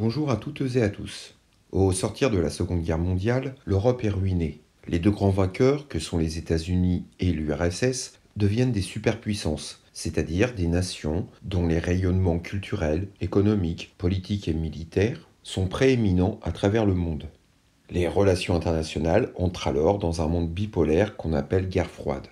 Bonjour à toutes et à tous. Au sortir de la Seconde Guerre mondiale, l'Europe est ruinée. Les deux grands vainqueurs, que sont les États-Unis et l'URSS, deviennent des superpuissances, c'est-à-dire des nations dont les rayonnements culturels, économiques, politiques et militaires sont prééminents à travers le monde. Les relations internationales entrent alors dans un monde bipolaire qu'on appelle guerre froide.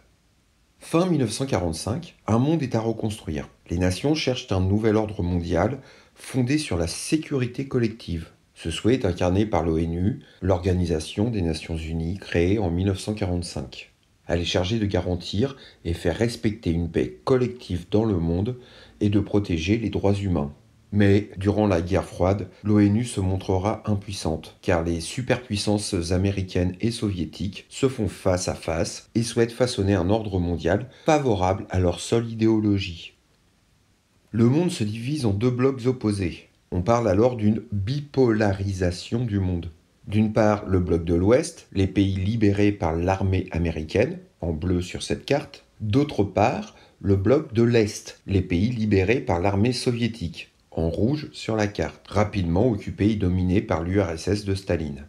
Fin 1945, un monde est à reconstruire. Les nations cherchent un nouvel ordre mondial fondé sur la sécurité collective. Ce souhait est incarné par l'ONU, l'Organisation des Nations Unies créée en 1945. Elle est chargée de garantir et faire respecter une paix collective dans le monde et de protéger les droits humains. Mais durant la guerre froide, l'ONU se montrera impuissante, car les superpuissances américaines et soviétiques se font face à face et souhaitent façonner un ordre mondial favorable à leur seule idéologie. Le monde se divise en deux blocs opposés. On parle alors d'une bipolarisation du monde. D'une part, le bloc de l'Ouest, les pays libérés par l'armée américaine, en bleu sur cette carte. D'autre part, le bloc de l'Est, les pays libérés par l'armée soviétique, en rouge sur la carte, rapidement occupé et dominé par l'URSS de Staline.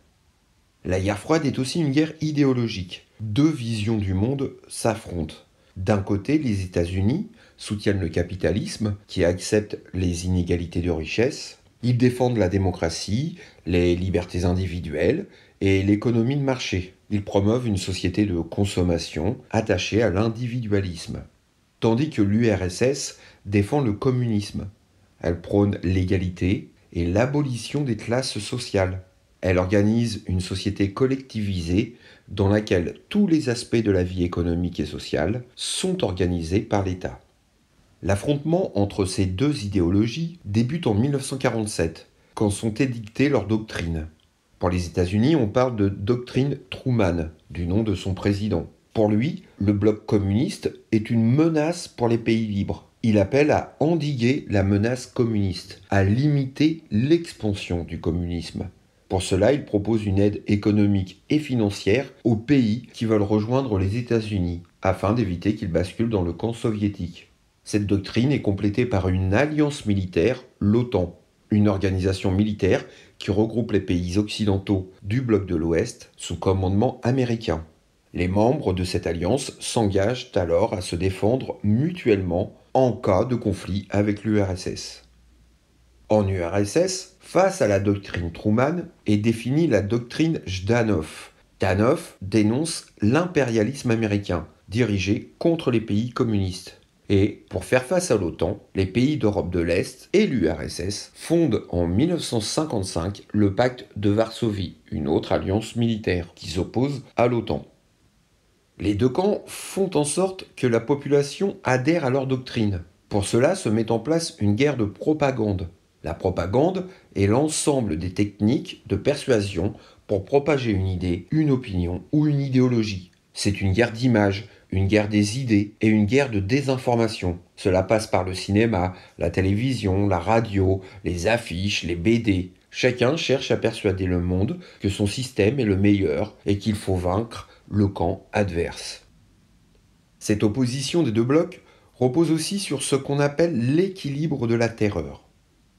La guerre froide est aussi une guerre idéologique. Deux visions du monde s'affrontent. D'un côté, les États-Unis soutiennent le capitalisme, qui accepte les inégalités de richesse. Ils défendent la démocratie, les libertés individuelles et l'économie de marché. Ils promeuvent une société de consommation attachée à l'individualisme. Tandis que l'URSS défend le communisme. Elle prône l'égalité et l'abolition des classes sociales. Elle organise une société collectivisée dans laquelle tous les aspects de la vie économique et sociale sont organisés par l'État. L'affrontement entre ces deux idéologies débute en 1947, quand sont édictées leurs doctrines. Pour les États-Unis, on parle de doctrine Truman, du nom de son président. Pour lui, le bloc communiste est une menace pour les pays libres. Il appelle à endiguer la menace communiste, à limiter l'expansion du communisme. Pour cela, il propose une aide économique et financière aux pays qui veulent rejoindre les États-Unis, afin d'éviter qu'ils basculent dans le camp soviétique. Cette doctrine est complétée par une alliance militaire, l'OTAN, une organisation militaire qui regroupe les pays occidentaux du bloc de l'Ouest sous commandement américain. Les membres de cette alliance s'engagent alors à se défendre mutuellement en cas de conflit avec l'URSS. En URSS, face à la doctrine Truman, est définie la doctrine Jdanov. Jdanov dénonce l'impérialisme américain, dirigé contre les pays communistes. Et pour faire face à l'OTAN, les pays d'Europe de l'Est et l'URSS fondent en 1955 le pacte de Varsovie, une autre alliance militaire qui s'oppose à l'OTAN. Les deux camps font en sorte que la population adhère à leur doctrine. Pour cela se met en place une guerre de propagande. La propagande est l'ensemble des techniques de persuasion pour propager une idée, une opinion ou une idéologie. C'est une guerre d'images, une guerre des idées et une guerre de désinformation. Cela passe par le cinéma, la télévision, la radio, les affiches, les BD. Chacun cherche à persuader le monde que son système est le meilleur et qu'il faut vaincre le camp adverse. Cette opposition des deux blocs repose aussi sur ce qu'on appelle l'équilibre de la terreur.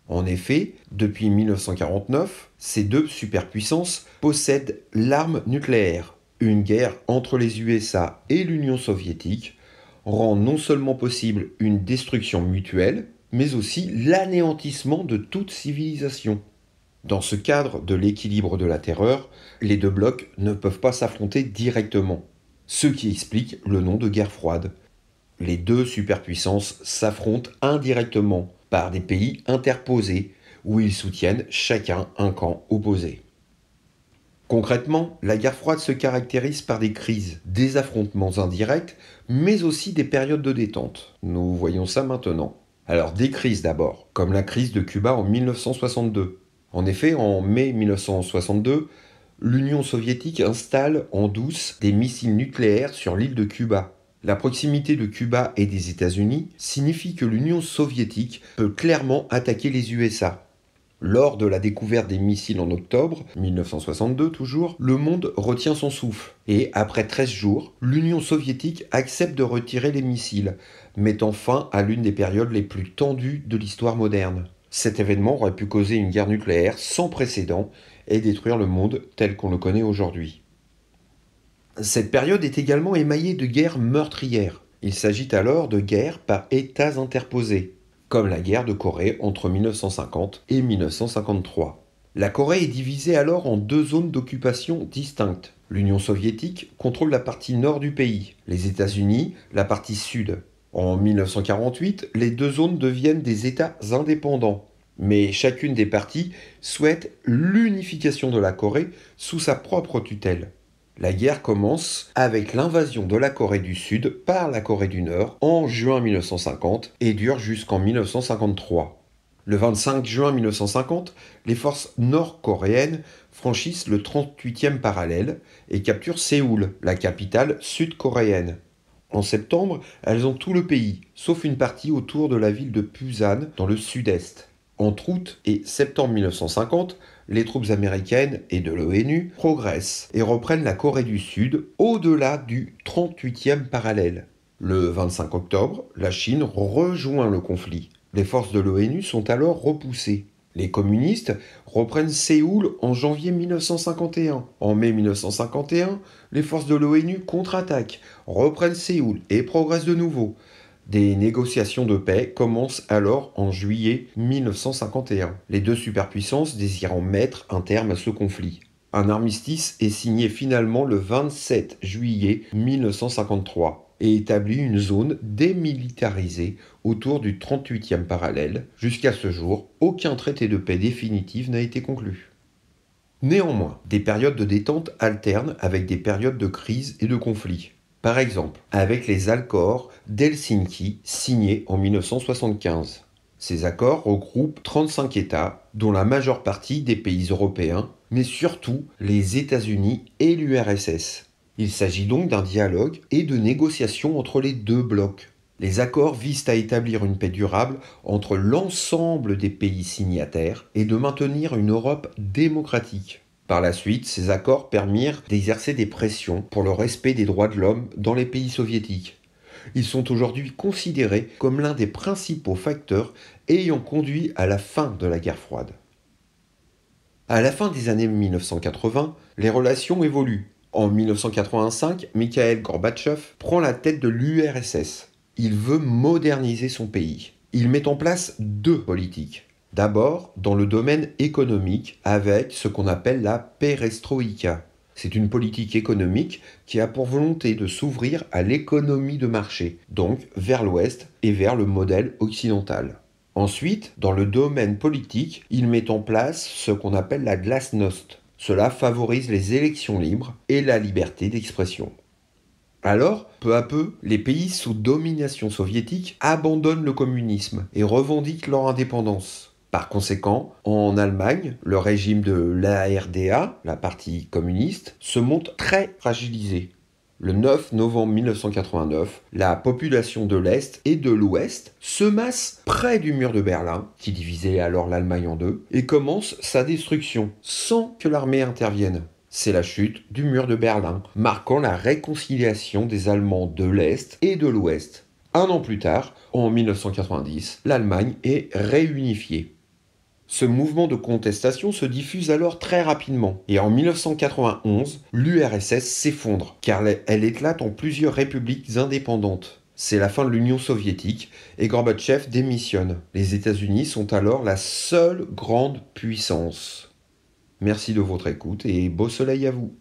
En effet, depuis 1949, ces deux superpuissances possèdent l'arme nucléaire. Une guerre entre les USA et l'Union soviétique rend non seulement possible une destruction mutuelle, mais aussi l'anéantissement de toute civilisation. Dans ce cadre de l'équilibre de la terreur, les deux blocs ne peuvent pas s'affronter directement, ce qui explique le nom de guerre froide. Les deux superpuissances s'affrontent indirectement par des pays interposés où ils soutiennent chacun un camp opposé. Concrètement, la guerre froide se caractérise par des crises, des affrontements indirects, mais aussi des périodes de détente. Nous voyons ça maintenant. Alors des crises d'abord, comme la crise de Cuba en 1962. En effet, en mai 1962, l'Union soviétique installe en douce des missiles nucléaires sur l'île de Cuba. La proximité de Cuba et des États-Unis signifie que l'Union soviétique peut clairement attaquer les USA. Lors de la découverte des missiles en octobre 1962 toujours, le monde retient son souffle. Et après 13 jours, l'Union soviétique accepte de retirer les missiles, mettant fin à l'une des périodes les plus tendues de l'histoire moderne. Cet événement aurait pu causer une guerre nucléaire sans précédent et détruire le monde tel qu'on le connaît aujourd'hui. Cette période est également émaillée de guerres meurtrières. Il s'agit alors de guerres par États interposés, comme la guerre de Corée entre 1950 et 1953. La Corée est divisée alors en deux zones d'occupation distinctes. L'Union soviétique contrôle la partie nord du pays, les États-Unis la partie sud. En 1948, les deux zones deviennent des États indépendants, mais chacune des parties souhaite l'unification de la Corée sous sa propre tutelle. La guerre commence avec l'invasion de la Corée du Sud par la Corée du Nord en juin 1950 et dure jusqu'en 1953. Le 25 juin 1950, les forces nord-coréennes franchissent le 38e parallèle et capturent Séoul, la capitale sud-coréenne. En septembre, elles ont tout le pays, sauf une partie autour de la ville de Pusan dans le sud-est. Entre août et septembre 1950, les troupes américaines et de l'ONU progressent et reprennent la Corée du Sud au-delà du 38e parallèle. Le 25 octobre, la Chine rejoint le conflit. Les forces de l'ONU sont alors repoussées. Les communistes reprennent Séoul en janvier 1951. En mai 1951, les forces de l'ONU contre-attaquent, reprennent Séoul et progressent de nouveau. Des négociations de paix commencent alors en juillet 1951, les deux superpuissances désirant mettre un terme à ce conflit. Un armistice est signé finalement le 27 juillet 1953 et établit une zone démilitarisée autour du 38e parallèle. Jusqu'à ce jour, aucun traité de paix définitif n'a été conclu. Néanmoins, des périodes de détente alternent avec des périodes de crise et de conflit. Par exemple, avec les accords d'Helsinki signés en 1975. Ces accords regroupent 35 États, dont la majeure partie des pays européens, mais surtout les États-Unis et l'URSS. Il s'agit donc d'un dialogue et de négociations entre les deux blocs. Les accords visent à établir une paix durable entre l'ensemble des pays signataires et de maintenir une Europe démocratique. Par la suite, ces accords permirent d'exercer des pressions pour le respect des droits de l'homme dans les pays soviétiques. Ils sont aujourd'hui considérés comme l'un des principaux facteurs ayant conduit à la fin de la guerre froide. À la fin des années 1980, les relations évoluent. En 1985, Mikhail Gorbatchev prend la tête de l'URSS. Il veut moderniser son pays. Il met en place deux politiques. D'abord, dans le domaine économique, avec ce qu'on appelle la perestroïka. C'est une politique économique qui a pour volonté de s'ouvrir à l'économie de marché, donc vers l'Ouest et vers le modèle occidental. Ensuite, dans le domaine politique, il met en place ce qu'on appelle la glasnost. Cela favorise les élections libres et la liberté d'expression. Alors, peu à peu, les pays sous domination soviétique abandonnent le communisme et revendiquent leur indépendance. Par conséquent, en Allemagne, le régime de l'ARDA, la partie communiste, se montre très fragilisé. Le 9 novembre 1989, la population de l'Est et de l'Ouest se masse près du mur de Berlin, qui divisait alors l'Allemagne en deux, et commence sa destruction sans que l'armée intervienne. C'est la chute du mur de Berlin, marquant la réconciliation des Allemands de l'Est et de l'Ouest. Un an plus tard, en 1990, l'Allemagne est réunifiée. Ce mouvement de contestation se diffuse alors très rapidement et en 1991, l'URSS s'effondre car elle éclate en plusieurs républiques indépendantes. C'est la fin de l'Union soviétique et Gorbatchev démissionne. Les États-Unis sont alors la seule grande puissance. Merci de votre écoute et beau soleil à vous.